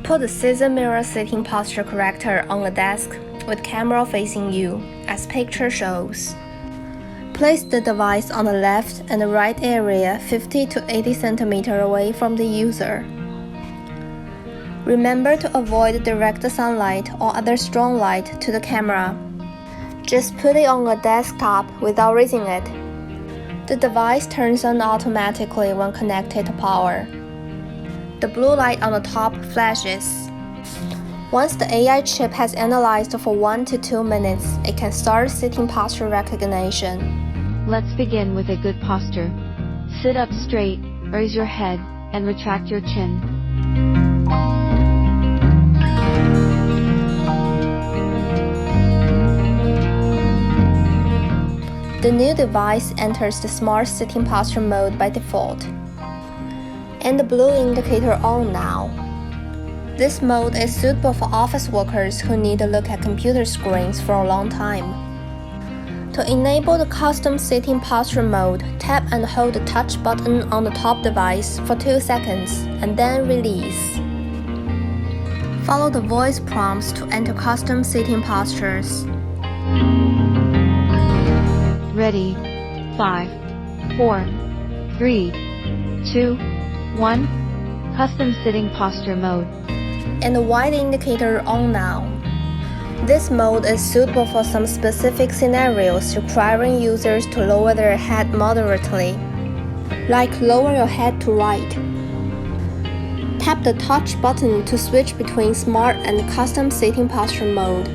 Put the CZUR Mirror sitting posture corrector on a desk with camera facing you, as picture shows. Place the device on the left and right area 50 to 80 cm away from the user. Remember to avoid direct sunlight or other strong light to the camera. Just put it on a desktop without raising it. The device turns on automatically when connected to power. The blue light on the top flashes. Once the AI chip has analyzed for 1 to 2 minutes, it can start sitting posture recognition. Let's begin with a good posture. Sit up straight, raise your head, and retract your chin. The new device enters the Smart Sitting Posture mode by default. And the blue indicator on now. This mode is suitable for office workers who need to look at computer screens for a long time. To enable the custom sitting posture mode, tap and hold the touch button on the top device for 2 seconds and then release. Follow the voice prompts to enter custom sitting postures. Ready? 5, 4, 3, 2, 1. Custom sitting posture mode. And the white indicator on now. This mode is suitable for some specific scenarios requiring users to lower their head moderately, like lower your head to right. Tap the touch button to switch between Smart and Custom Sitting Posture mode.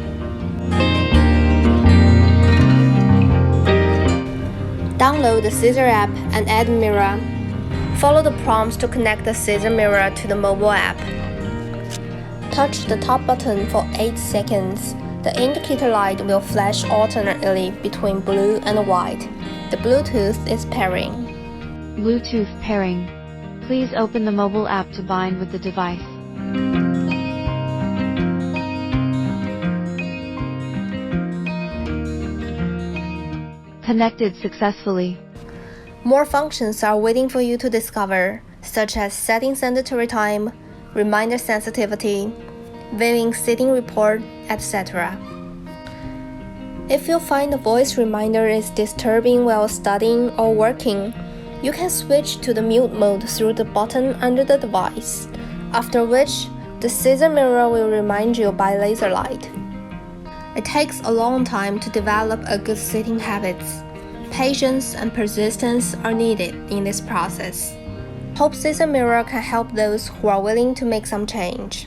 Download the CZUR app and add Mirror. Follow the prompts to connect the CZUR Mirror to the mobile app. Touch the top button for 8 seconds. The indicator light will flash alternately between blue and white. The Bluetooth is pairing. Bluetooth pairing. Please open the mobile app to bind with the device. Connected successfully. More functions are waiting for you to discover, such as setting sedentary time, reminder sensitivity, viewing sitting report, etc. If you find the voice reminder is disturbing while studying or working, you can switch to the mute mode through the button under the device, after which the CZUR Mirror will remind you by laser light. It takes a long time to develop a good sitting habits. Patience and persistence are needed in this process. Hope CZUR Mirror can help those who are willing to make some change.